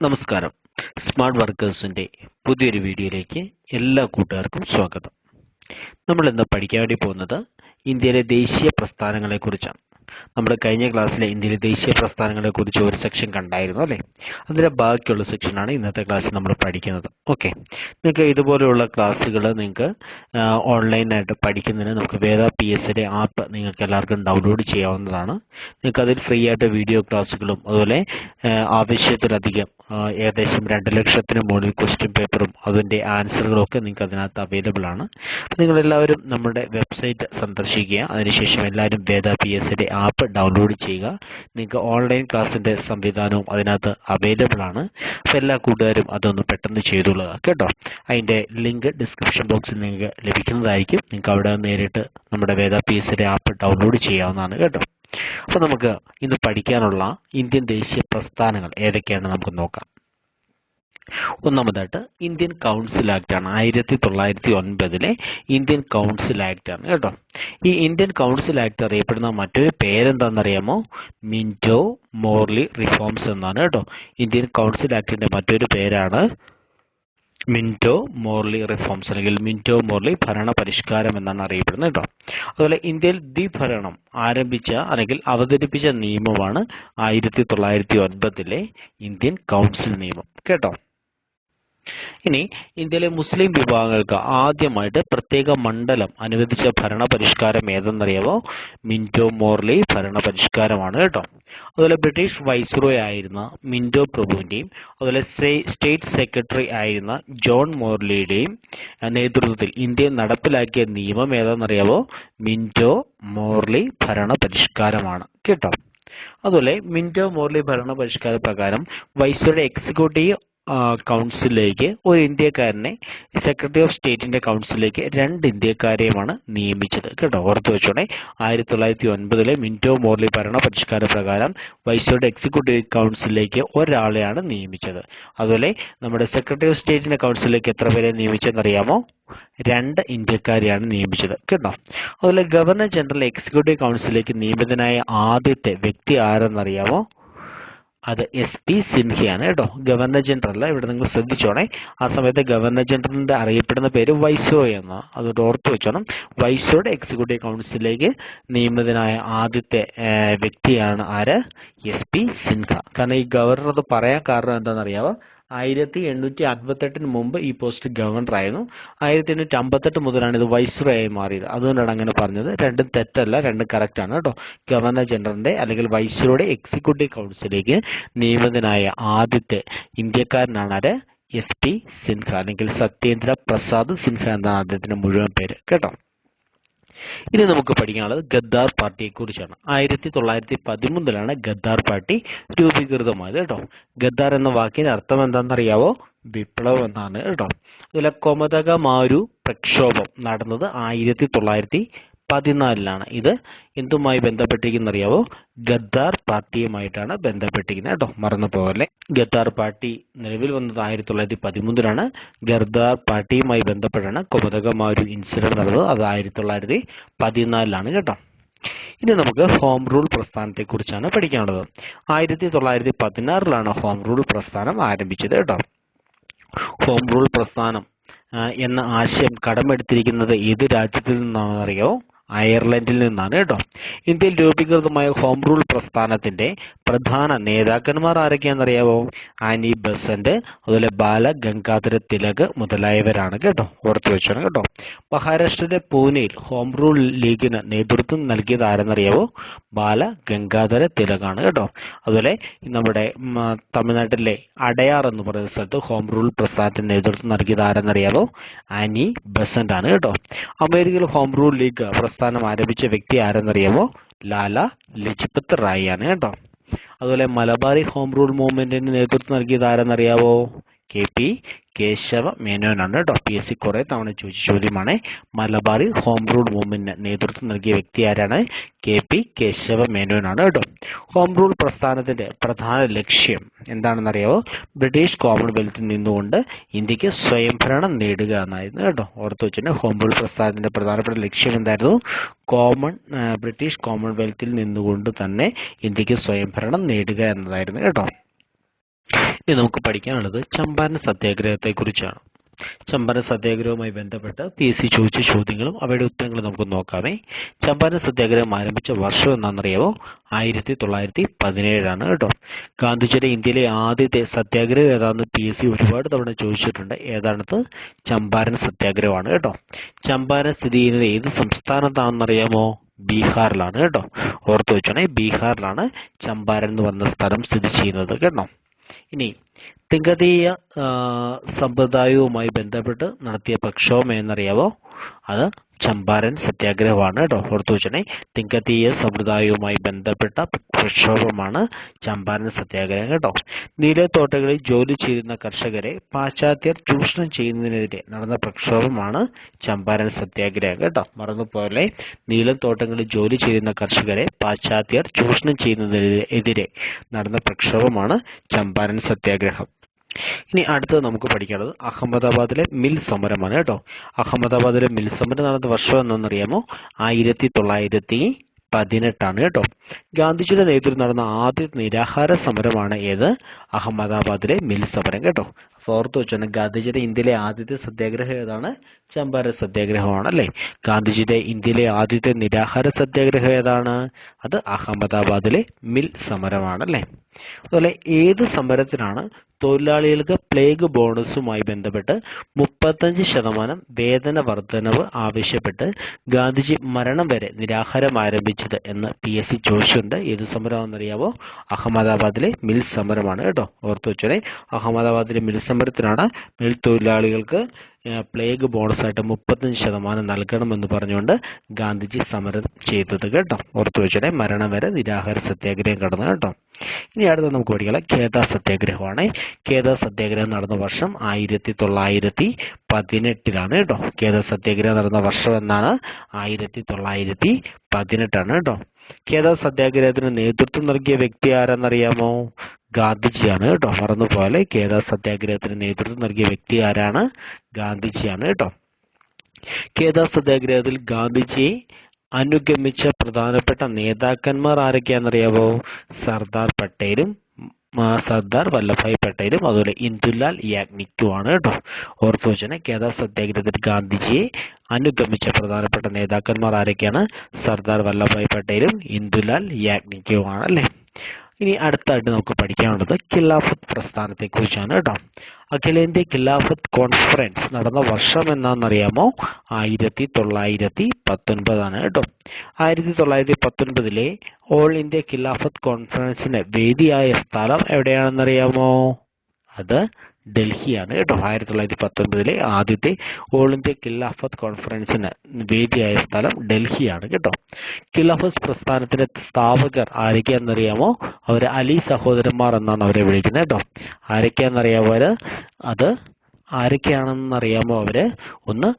നമസ്കാരം. സ്മാർട്ട് വർക്കേഴ്സിന്റെ പുതിയൊരു വീഡിയോയിലേക്ക് എല്ലാ കൂട്ടുകാർക്കും സ്വാഗതം. നമ്മൾ ഇന്ന് പഠിക്കാൻ വേണ്ടി പോകുന്നത് ഇന്ത്യയിലെ ദേശീയ പ്രസ്ഥാനങ്ങളെക്കുറിച്ചാണ്. നമ്മൾ കഴിഞ്ഞ ക്ലാസ്സിലെ ഇന്ത്യയിലെ ദേശീയ പ്രസ്ഥാനങ്ങളെക്കുറിച്ച് ഒരു സെക്ഷൻ കണ്ടായിരുന്നു അല്ലേ? അതിൻ്റെ ബാക്കിയുള്ള സെക്ഷനാണ് ഇന്നത്തെ ക്ലാസ്സിൽ നമ്മൾ പഠിക്കുന്നത്. ഓക്കെ, നിങ്ങൾക്ക് ഇതുപോലെയുള്ള ക്ലാസ്സുകൾ നിങ്ങൾക്ക് ഓൺലൈനായിട്ട് പഠിക്കുന്നതിന് നമുക്ക് വേദ PSയുടെ ആപ്പ് നിങ്ങൾക്ക് എല്ലാവർക്കും ഡൗൺലോഡ് ചെയ്യാവുന്നതാണ്. നിങ്ങൾക്ക് അതിൽ ഫ്രീ ആയിട്ട് വീഡിയോ ക്ലാസ്സുകളും അതുപോലെ ആവശ്യത്തിലധികം ഏകദേശം 2,00,000 മുകളിൽ ക്വസ്റ്റ്യൻ പേപ്പറും അതിൻ്റെ ആൻസറുകളും ഒക്കെ നിങ്ങൾക്ക് അതിനകത്ത് അവൈലബിൾ ആണ്. അപ്പോൾ നിങ്ങളെല്ലാവരും നമ്മുടെ വെബ്സൈറ്റ് സന്ദർശിക്കുക. അതിനുശേഷം എല്ലാവരും വേദ PSയുടെ ആപ്പ് ഡൗൺലോഡ് ചെയ്യുക. നിങ്ങൾക്ക് ഓൺലൈൻ ക്ലാസ്സിൻ്റെ സംവിധാനവും അതിനകത്ത് അവൈലബിൾ ആണ്. അപ്പോൾ എല്ലാ കൂട്ടുകാരും അതൊന്ന് പെട്ടെന്ന് ചെയ്തുകൊള്ളുക കേട്ടോ. അതിൻ്റെ ലിങ്ക് ഡിസ്ക്രിപ്ഷൻ ബോക്സിൽ നിങ്ങൾക്ക് ലഭിക്കുന്നതായിരിക്കും. നിങ്ങൾക്ക് അവിടെ നേരിട്ട് നമ്മുടെ വേദ PSയുടെ ആപ്പ് ഡൗൺലോഡ് ചെയ്യാവുന്നതാണ് കേട്ടോ. അപ്പോൾ നമുക്ക് ഇന്ന് പഠിക്കാനുള്ള ഇന്ത്യൻ ദേശീയ പ്രസ്ഥാനങ്ങൾ ഏതൊക്കെയാണെന്ന് നമുക്ക് നോക്കാം. ഒന്നാമതായിട്ട് ഇന്ത്യൻ കൗൺസിൽ ആക്ട് ആണ്. 1909 ഇന്ത്യൻ കൗൺസിൽ ആക്ട് ആണ് കേട്ടോ. ഈ ഇന്ത്യൻ കൗൺസിൽ ആക്ട് അറിയപ്പെടുന്ന മറ്റൊരു പേരെന്താണെന്നറിയാമോ? മിന്റോ മോർലി റിഫോംസ് എന്നാണ് കേട്ടോ. ഇന്ത്യൻ കൗൺസിൽ ആക്ടിന്റെ മറ്റൊരു പേരാണ് മിന്റോ മോർലി റിഫോംസ് അല്ലെങ്കിൽ മിന്റോ മോർലി ഭരണ പരിഷ്കാരം എന്നാണ് അറിയപ്പെടുന്നത് കേട്ടോ. അതുപോലെ ഇന്ത്യയിൽ ദ്വിഭരണം ആരംഭിച്ച അല്ലെങ്കിൽ അവതരിപ്പിച്ച നിയമമാണ് 1909 ഇന്ത്യൻ കൗൺസിൽ നിയമം കേട്ടോ. ഇനി ഇന്ത്യയിലെ മുസ്ലിം വിഭാഗങ്ങൾക്ക് ആദ്യമായിട്ട് പ്രത്യേക മണ്ഡലം അനുവദിച്ച ഭരണ പരിഷ്കാരം ഏതെന്നറിയാമോ? മിന്റോ മോർലി ഭരണ പരിഷ്കാരമാണ് കേട്ടോ. അതുപോലെ ബ്രിട്ടീഷ് വൈസ്രോയ് ആയിരുന്ന മിന്റോ പ്രഭുവിന്റെയും അതുപോലെ സ്റ്റേറ്റ് സെക്രട്ടറി ആയിരുന്ന ജോൺ മോർലിയുടെയും നേതൃത്വത്തിൽ ഇന്ത്യയിൽ നടപ്പിലാക്കിയ നിയമം ഏതെന്നറിയാമോ? മിന്റോ മോർലി ഭരണ പരിഷ്കാരമാണ് കേട്ടോ. അതുപോലെ മിന്റോ മോർലി ഭരണ പരിഷ്കാര പ്രകാരം വൈസ്രോയുടെ എക്സിക്യൂട്ടീവ് കൗൺസിലിലേക്ക് ഒരു ഇന്ത്യക്കാരനെ, സെക്രട്ടറി ഓഫ് സ്റ്റേറ്റിന്റെ കൗൺസിലിലേക്ക് 2 ഇന്ത്യക്കാരെയുമാണ് നിയമിച്ചത് കേട്ടോ. ഓർത്തു വെച്ചോണേ, 1909 മിന്റോ മോർലി ഭരണ പരിഷ്കാര പ്രകാരം വൈസ്രോയുടെ എക്സിക്യൂട്ടീവ് കൗൺസിലിലേക്ക് ഒരാളെയാണ് നിയമിച്ചത്. അതുപോലെ നമ്മുടെ സെക്രട്ടറി ഓഫ് സ്റ്റേറ്റിന്റെ കൗൺസിലിലേക്ക് എത്ര പേരെ നിയമിച്ചെന്നറിയാമോ? 2 ഇന്ത്യക്കാരെയാണ് നിയമിച്ചത് കേട്ടോ. അതുപോലെ ഗവർണർ ജനറൽ എക്സിക്യൂട്ടീവ് കൗൺസിലിലേക്ക് നിയമിതനായ ആദ്യത്തെ വ്യക്തി ആരെന്നറിയാമോ? അത് SP സിൻഹയാണ് കേട്ടോ. ഗവർണർ ജനറൽ, ഇവിടെ നിങ്ങൾ ശ്രദ്ധിച്ചോണേ, ആ സമയത്ത് ഗവർണർ ജനറലിന്റെ അറിയപ്പെടുന്ന പേര് വൈസ്രോയ് എന്ന, അതുകൊണ്ട് ഓർത്തു വെച്ചോണം. വൈസ്രോയുടെ എക്സിക്യൂട്ടീവ് കൗൺസിലിലേക്ക് നിയമിതനായ ആദ്യത്തെ വ്യക്തിയാണ് ആര്? SP സിൻഹ. കാരണം ഈ ഗവർണർ അത് പറയാൻ കാരണം എന്താണെന്നറിയാമോ? 1858 മുമ്പ് ഈ പോസ്റ്റ് ഗവർണർ ആയിരുന്നു. 1858 മുതലാണ് ഇത് വൈസ്രോയ് ആയി മാറിയത്. അതുകൊണ്ടാണ് അങ്ങനെ പറഞ്ഞത്. രണ്ടും തെറ്റല്ല, രണ്ടും കറക്റ്റ് ആണ് കേട്ടോ. ഗവർണർ ജനറലിന്റെ അല്ലെങ്കിൽ വൈസ്രോയുടെ എക്സിക്യൂട്ടീവ് കൗൺസിലേക്ക് നിയമിതനായ ആദ്യത്തെ ഇന്ത്യക്കാരനാണ് ആര്? SP സിൻഹ അല്ലെങ്കിൽ സത്യേന്ദ്ര പ്രസാദ് സിൻഹ എന്നാണ് അദ്ദേഹത്തിന്റെ മുഴുവൻ പേര് കേട്ടോ. ഇനി നമുക്ക് പഠിക്കാനുള്ളത് ഗദ്ദാർ പാർട്ടിയെ കുറിച്ചാണ്. 1913 ഗദ്ദാർ പാർട്ടി രൂപീകൃതമായത് കേട്ടോ. ഗദ്ദാർ എന്ന വാക്കിന്റെ അർത്ഥം എന്താണെന്നറിയാവോ? വിപ്ലവം എന്നാണ് കേട്ടോ. അതുപോലെ കൊമതകമാരു പ്രക്ഷോഭം നടന്നത് 1914 ഇത് എന്തുമായി ബന്ധപ്പെട്ടിരിക്കുന്നറിയാവോ? ഗദ്ദാർ പാർട്ടിയുമായിട്ടാണ് ബന്ധപ്പെട്ടിരിക്കുന്നത് കേട്ടോ, മറന്നു പോകല്ലേ. ഗദ്ദാർ പാർട്ടി നിലവിൽ വന്നത് 1913 ഗദ്ദാർ പാർട്ടിയുമായി ബന്ധപ്പെട്ടാണ് കൊമതകമാരു ഇൻസിഡന്റ് നടന്നത്. അത് 1914 കേട്ടോ. ഇനി നമുക്ക് ഹോം റൂൾ പ്രസ്ഥാനത്തെ കുറിച്ചാണ് പഠിക്കാനുള്ളത്. 1916 ഹോം റൂൾ പ്രസ്ഥാനം ആരംഭിച്ചത് കേട്ടോ. ഹോം റൂൾ പ്രസ്ഥാനം എന്ന ആശയം കടമെടുത്തിരിക്കുന്നത് ഏത് രാജ്യത്തിൽ നിന്നാണെന്നറിയോ? അയർലൻഡിൽ നിന്നാണ് കേട്ടോ. ഇന്ത്യയിൽ രൂപീകൃതമായ ഹോം റൂൾ പ്രസ്ഥാനത്തിന്റെ പ്രധാന നേതാക്കന്മാർ ആരൊക്കെയാണെന്നറിയാവോ? ആനി ബസന്റ്, അതുപോലെ ബാല ഗംഗാധര തിലക് മുതലായവരാണ് കേട്ടോ. ഓർത്തു വെച്ചോണം കേട്ടോ. മഹാരാഷ്ട്രയിലെ പൂനെയിൽ ഹോം റൂൾ ലീഗിന് നേതൃത്വം നൽകിയത് ആരെന്നറിയാവോ? ബാല ഗംഗാധര തിലകാണ് കേട്ടോ. അതുപോലെ നമ്മുടെ തമിഴ്നാട്ടിലെ അടയാർ എന്ന് പറയുന്ന സ്ഥലത്ത് ഹോം റൂൾ പ്രസ്ഥാനത്തിന് നേതൃത്വം നൽകിയത് ആരെന്നറിയാവോ? ആനി ബസന്റ് ആണ് കേട്ടോ. അമേരിക്കയിൽ ഹോം റൂൾ ലീഗ് പ്രസ്ഥാനം ആരംഭിച്ച വ്യക്തി ആരെന്നറിയാമോ? ലാല ലജ്പത് റായ് ആണ് കേട്ടോ. അതുപോലെ മലബാറി ഹോം റൂൾ മൂവ്മെന്റിന് നേതൃത്വം നൽകിയത് ആരെന്നറിയാവോ? KP കേശവ മേനോനാണ് കേട്ടോ. PSC കുറെ തവണ ചോദിച്ച ചോദ്യമാണ്. മലബാറി ഹോം റൂൾ മൂവ്മെന്റിന് നേതൃത്വം നൽകിയ വ്യക്തി ആരാണ്? KP കേശവ മേനോനാണ് കേട്ടോ. ഹോം റൂൾ പ്രസ്ഥാനത്തിന്റെ പ്രധാന ലക്ഷ്യം എന്താണെന്നറിയാവോ? ബ്രിട്ടീഷ് കോമൺവെൽത്തിൽ നിന്നുകൊണ്ട് ഇന്ത്യക്ക് സ്വയംഭരണം നേടുക എന്നായിരുന്നു കേട്ടോ. ഓർത്തു വെച്ചിട്ടുണ്ട്. ഹോം റൂൾ പ്രസ്ഥാനത്തിന്റെ പ്രധാനപ്പെട്ട ലക്ഷ്യം എന്തായിരുന്നു? ബ്രിട്ടീഷ് കോമൺവെൽത്തിൽ നിന്നുകൊണ്ട് തന്നെ ഇന്ത്യക്ക് സ്വയംഭരണം നേടുക എന്നതായിരുന്നു കേട്ടോ. ഇനി നമുക്ക് പഠിക്കാനുള്ളത് ചമ്പാരൻ സത്യാഗ്രഹത്തെ കുറിച്ചാണ്. ചമ്പാരൻ സത്യാഗ്രഹവുമായി ബന്ധപ്പെട്ട് PSC ചോദിച്ച ചോദ്യങ്ങളും അവയുടെ ഉത്തരങ്ങളും നമുക്ക് നോക്കാമേ. ചമ്പാരൻ സത്യാഗ്രഹം ആരംഭിച്ച വർഷം എന്നാണെന്നറിയാമോ? 1917 കേട്ടോ. ഗാന്ധിജിയുടെ ഇന്ത്യയിലെ ആദ്യത്തെ സത്യാഗ്രഹം ഏതാണെന്ന് PSC ഒരുപാട് തവണ ചോദിച്ചിട്ടുണ്ട്. ഏതാണത്? ചമ്പാരൻ സത്യാഗ്രഹമാണ് കേട്ടോ. ചമ്പാരൻ സ്ഥിതി ചെയ്യുന്നത് ഏത് സംസ്ഥാനത്താണെന്നറിയാമോ? ബീഹാറിലാണ് കേട്ടോ. ഓർത്തു വെച്ചോണേ, ബീഹാറിലാണ് ചമ്പാരൻ എന്ന് പറഞ്ഞ സ്ഥലം സ്ഥിതി ചെയ്യുന്നത് കേട്ടോ. ഇനി തിങ്കതീയ സമ്പ്രദായവുമായി ബന്ധപ്പെട്ട് നടത്തിയ പ്രക്ഷോഭം എന്നറിയാവോ? അത് ചമ്പാരൻ സത്യാഗ്രഹമാണ് കേട്ടോ. ഓർത്തു വെച്ചോണേ, തിങ്കതീയ സമ്പ്രദായവുമായി ബന്ധപ്പെട്ട പ്രക്ഷോഭമാണ് ചമ്പാരൻ സത്യാഗ്രഹം കേട്ടോ. നീലത്തോട്ടങ്ങളിൽ ജോലി ചെയ്യുന്ന കർഷകരെ പാശ്ചാത്യർ ചൂഷണം ചെയ്യുന്നതിനെതിരെ നടന്ന പ്രക്ഷോഭമാണ് ചമ്പാരൻ സത്യാഗ്രഹം കേട്ടോ. മറന്നുപോലെ, നീലത്തോട്ടങ്ങളിൽ ജോലി ചെയ്യുന്ന കർഷകരെ പാശ്ചാത്യർ ചൂഷണം ചെയ്യുന്നതിനെതിരെ നടന്ന പ്രക്ഷോഭമാണ് ചമ്പാരൻ സത്യാഗ്രഹം. ഇനി അടുത്തത് നമുക്ക് പഠിക്കേണ്ടത് അഹമ്മദാബാദിലെ മിൽ സമരമാണ് കേട്ടോ. അഹമ്മദാബാദിലെ മിൽ സമരം നടന്ന വർഷം എന്നറിയാമോ? 1918 കേട്ടോ. ഗാന്ധിജിയുടെ നേതൃത്വം നടന്ന ആദ്യ നിരാഹാര സമരമാണ് ഏത്? അഹമ്മദാബാദിലെ മിൽ സമരം കേട്ടോ. ഓർത്തു വെച്ചാൽ ഗാന്ധിജിയുടെ ഇന്ത്യയിലെ ആദ്യത്തെ സത്യാഗ്രഹം ഏതാണ്? ചമ്പാരൻ സത്യാഗ്രഹമാണ് അല്ലേ. ഗാന്ധിജിയുടെ ഇന്ത്യയിലെ ആദ്യത്തെ നിരാഹാര സത്യാഗ്രഹം ഏതാണ്? അത് അഹമ്മദാബാദിലെ മിൽ സമരമാണ് അല്ലേ. അതുപോലെ ഏത് സമരത്തിനാണ് തൊഴിലാളികൾക്ക് പ്ലേഗ് ബോണസുമായി ബന്ധപ്പെട്ട് 35% വേതന വർധനവ് ആവശ്യപ്പെട്ട് ഗാന്ധിജി മരണം വരെ നിരാഹാരം ആരംഭിച്ചത് എന്ന് PSC ചോദിച്ചിട്ടുണ്ട്. ഏത് സമരമാണെന്നറിയാവോ? അഹമ്മദാബാദിലെ മിൽ സമരമാണ് കേട്ടോ. ഓർത്തു വെച്ചോളെ, അഹമ്മദാബാദിലെ മിൽ സമരത്തിനാണ് മിൽ തൊഴിലാളികൾക്ക് പ്ലേഗ് ബോണസായിട്ട് 35% നൽകണമെന്ന് പറഞ്ഞുകൊണ്ട് ഗാന്ധിജി സമരം ചെയ്തത് കേട്ടോ. ഓർത്തു വെച്ചോളെ, മരണം വരെ നിരാഹാര സത്യാഗ്രഹം കടന്നു കേട്ടോ. ഇനി അടുത്ത നമുക്ക് പഠിക്കാം ഖേദ സത്യാഗ്രഹമാണ്. ഖേദ സത്യാഗ്രഹം നടന്ന വർഷം 1918 കേട്ടോ. ഖേദ സത്യാഗ്രഹം നടന്ന വർഷം എന്നാണ്? 1918 കേട്ടോ. ഖേദ സത്യാഗ്രഹത്തിന് നേതൃത്വം നൽകിയ വ്യക്തി ആരാന്നറിയാമോ? ഗാന്ധിജിയാണ് കേട്ടോ. മറന്നുപോലെ, ഖേദ സത്യാഗ്രഹത്തിന് നേതൃത്വം നൽകിയ വ്യക്തി ആരാണ്? ഗാന്ധിജിയാണ് കേട്ടോ. ഖേദ സത്യാഗ്രഹത്തിൽ ഗാന്ധിജിയെ അനുഗമിച്ച പ്രധാനപ്പെട്ട നേതാക്കന്മാർ ആരൊക്കെയാണെന്നറിയാവോ? സർദാർ പട്ടേലും സർദാർ വല്ലഭായ് പട്ടേലും അതുപോലെ ഇന്ദുലാൽ യാഗ്നിക്കുമാണ് കേട്ടോ. ഓർത്തു വെച്ചാൽ ഖേദ സത്യാഗ്രഹത്തിൽ ഗാന്ധിജിയെ അനുഗമിച്ച പ്രധാനപ്പെട്ട നേതാക്കന്മാർ ആരൊക്കെയാണ്? സർദാർ വല്ലഭായ് പട്ടേലും ഇന്ദുലാൽ യാഗ്നിക്കുമാണ് അല്ലേ. ഇനി അടുത്തായിട്ട് നമുക്ക് പഠിക്കാനുള്ളത് ഖിലാഫത്ത് പ്രസ്ഥാനത്തെ കുറിച്ചാണ് കേട്ടോ. അഖിലേന്ത്യാ ഖിലാഫത്ത് കോൺഫറൻസ് നടന്ന വർഷം എന്നാണെന്നറിയാമോ? 1919 കേട്ടോ. 1919 ഓൾ ഇന്ത്യ ഖിലാഫത്ത് കോൺഫറൻസിന് വേദിയായ സ്ഥലം എവിടെയാണെന്നറിയാമോ? അത് ഡൽഹിയാണ് കേട്ടോ. 1919 ആദ്യത്തെ ഓൾ ഇന്ത്യ ഖിലാഫത്ത് കോൺഫറൻസിന് വേദിയായ സ്ഥലം ഡൽഹിയാണ് കേട്ടോ. ഖിലാഫത്ത് പ്രസ്ഥാനത്തിന്റെ സ്ഥാപകർ ആരൊക്കെയാണെന്നറിയാമോ? അവര് അലി സഹോദരന്മാർ എന്നാണ് അവരെ വിളിക്കുന്നത് കേട്ടോ. ആരൊക്കെയാണെന്നറിയാമോ അവര്? അത് ആരൊക്കെയാണെന്നറിയാമോ അവര്? ഒന്ന്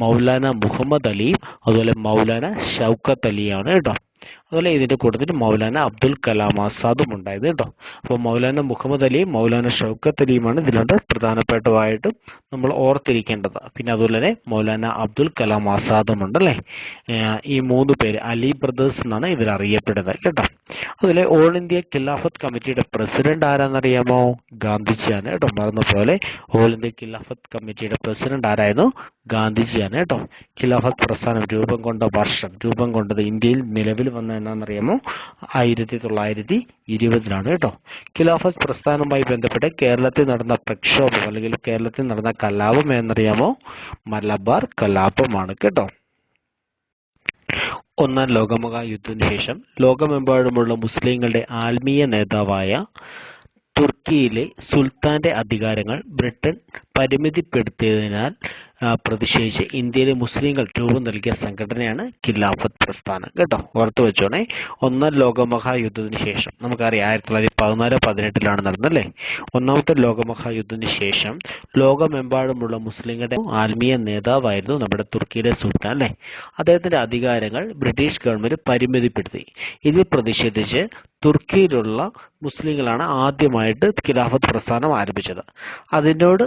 മൗലാന മുഹമ്മദ് അലിയും അതുപോലെ മൗലാന ഷൗക്കത്ത് അലിയാണ് കേട്ടോ. അതുപോലെ ഇതിന്റെ കൂട്ടത്തിൽ മൗലാന അബ്ദുൽ കലാം ആസാദും ഉണ്ടായത് കേട്ടോ. അപ്പോൾ മൗലാന മുഹമ്മദ് അലിയും മൗലാന ഷൗക്കത്ത് അലിയുമാണ് ഇതിലുണ്ട് പ്രധാനപ്പെട്ടതായിട്ട് നമ്മൾ ഓർത്തിരിക്കേണ്ടത്. പിന്നെ അതുപോലെ തന്നെ മൗലാന അബ്ദുൽ കലാം ആസാദും ഉണ്ടല്ലേ. ഈ 3 പേര് അലി ബ്രദേഴ്സ് എന്നാണ് ഇവർ അറിയപ്പെടുന്നത് കേട്ടോ. അതുപോലെ ഓൾ ഇന്ത്യ ഖിലാഫത്ത് കമ്മിറ്റിയുടെ പ്രസിഡന്റ് ആരാന്നറിയാമോ? ഗാന്ധിജിയാണ് കേട്ടോ. മറന്നുപോലെ, ഓൾ ഇന്ത്യ ഖിലാഫത്ത് കമ്മിറ്റിയുടെ പ്രസിഡന്റ് ആരായിരുന്നു? ഗാന്ധിജിയാണ് കേട്ടോ. ഖിലാഫത്ത് പ്രസ്ഥാനം രൂപം കൊണ്ടത് ഇന്ത്യയിൽ നിലവിൽ വന്ന എന്നാണെന്നറിയാമോ? 1920 കേട്ടോ. ഖിലാഫത്ത് പ്രസ്ഥാനവുമായി ബന്ധപ്പെട്ട് കേരളത്തിൽ നടന്ന പ്രക്ഷോഭം അല്ലെങ്കിൽ കേരളത്തിൽ നടന്ന കലാപം എന്നറിയാമോ? മലബാർ കലാപമാണ് കേട്ടോ. ഒന്നാം ലോകമഹായുദ്ധത്തിന് ശേഷം ലോകമെമ്പാടുമുള്ള മുസ്ലിങ്ങളുടെ ആത്മീയ നേതാവായ തുർക്കിയിലെ സുൽത്താന്റെ അധികാരങ്ങൾ ബ്രിട്ടൻ പരിമിതിപ്പെടുത്തിയതിനാൽ പ്രതിഷേധിച്ച് ഇന്ത്യയിലെ മുസ്ലിങ്ങൾ രൂപം നൽകിയ സംഘടനയാണ് ഖിലാഫത്ത് പ്രസ്ഥാനം കേട്ടോ. ഓർത്തു വെച്ചോണേ, ഒന്നാം ലോകമഹായുദ്ധത്തിന് ശേഷം നമുക്കറിയാം 1914-18 നടന്നല്ലേ. ഒന്നാമത്തെ ലോകമഹായുദ്ധത്തിന് ശേഷം ലോകമെമ്പാടുമുള്ള മുസ്ലിങ്ങളുടെ ആത്മീയ നേതാവായിരുന്നു നമ്മുടെ തുർക്കിയിലെ സുൽത്താൻ അല്ലേ. അദ്ദേഹത്തിന്റെ അധികാരങ്ങൾ ബ്രിട്ടീഷ് ഗവൺമെന്റ് പരിമിതിപ്പെടുത്തി. ഇതിൽ പ്രതിഷേധിച്ച് തുർക്കിയിലുള്ള മുസ്ലിങ്ങളാണ് ആദ്യമായിട്ട് ഖിലാഫത്ത് പ്രസ്ഥാനം ആരംഭിച്ചത്. അതിനോട്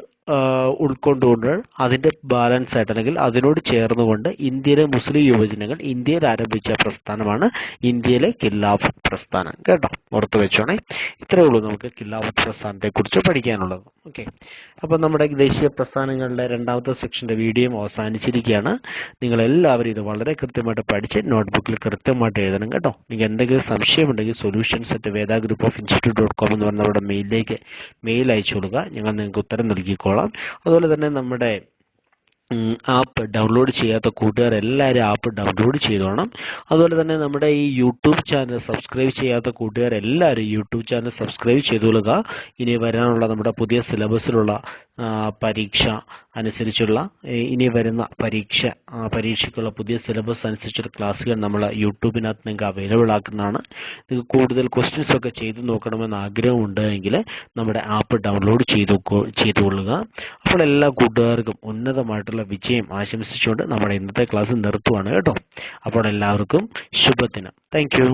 ഉൾക്കൊണ്ടുകൊണ്ട് അതിൻ്റെ ബാലൻസ് ആയിട്ട് അല്ലെങ്കിൽ അതിനോട് ചേർന്നുകൊണ്ട് ഇന്ത്യയിലെ മുസ്ലിം യുവജനങ്ങൾ ഇന്ത്യയിൽ ആരംഭിച്ച പ്രസ്ഥാനമാണ് ഇന്ത്യയിലെ ഖിലാഫത്ത് പ്രസ്ഥാനം. കേട്ടോ, ഓർത്ത് വെച്ചോണേ. ഇത്രയേ ഉള്ളൂ നമുക്ക് ഖിലാഫത്ത് പ്രസ്ഥാനത്തെ കുറിച്ച് പഠിക്കാനുള്ളത്. ഓക്കെ, അപ്പോൾ നമ്മുടെ ദേശീയ പ്രസ്ഥാനങ്ങളുടെ രണ്ടാമത്തെ സെക്ഷൻ്റെ വീഡിയോ അവസാനിച്ചിരിക്കുകയാണ്. നിങ്ങളെല്ലാവരും ഇത് വളരെ കൃത്യമായിട്ട് പഠിച്ച് നോട്ട്ബുക്കിൽ കൃത്യമായിട്ട് എഴുതണം കേട്ടോ. നിങ്ങൾക്ക് എന്തെങ്കിലും സംശയമുണ്ടെങ്കിൽ solutions@vedagroupofinstitute.com എന്ന് പറഞ്ഞ നമ്മുടെ മെയിലിലേക്ക് മെയിൽ അയച്ചു കൊടുക്കുക. ഞങ്ങൾ നിങ്ങൾക്ക് ഉത്തരം നൽകിക്കോളാം. അതുപോലെ തന്നെ നമ്മുടെ ആപ്പ് ഡൗൺലോഡ് ചെയ്യാത്ത കൂട്ടുകാരെല്ലാവരും ആപ്പ് ഡൗൺലോഡ് ചെയ്തോണം. അതുപോലെ തന്നെ നമ്മുടെ ഈ യൂട്യൂബ് ചാനൽ സബ്സ്ക്രൈബ് ചെയ്യാത്ത കൂട്ടുകാരെല്ലാവരും യൂട്യൂബ് ചാനൽ സബ്സ്ക്രൈബ് ചെയ്തുകൊള്ളുക. ഇനി വരാനുള്ള നമ്മുടെ പുതിയ സിലബസിലുള്ള പരീക്ഷ അനുസരിച്ചുള്ള ഇനി വരുന്ന പരീക്ഷയ്ക്കുള്ള പുതിയ സിലബസ് അനുസരിച്ചുള്ള ക്ലാസ്സുകൾ നമ്മൾ യൂട്യൂബിനകത്ത് നിങ്ങൾക്ക് അവൈലബിൾ ആക്കുന്നതാണ്. നിങ്ങൾക്ക് കൂടുതൽ ക്വസ്റ്റ്യൻസ് ഒക്കെ ചെയ്തു നോക്കണമെന്ന് ആഗ്രഹമുണ്ടെങ്കിൽ നമ്മുടെ ആപ്പ് ഡൗൺലോഡ് ചെയ്തുകൊള്ളുക. അപ്പോൾ എല്ലാ കൂട്ടുകാർക്കും ഉന്നതമായിട്ടുള്ള വിജയം ആശംസിച്ചുകൊണ്ട് നമ്മുടെ ഇന്നത്തെ ക്ലാസ് നിർത്തുവാണ് കേട്ടോ. അപ്പോൾ എല്ലാവർക്കും ശുഭദിനം. Thank you.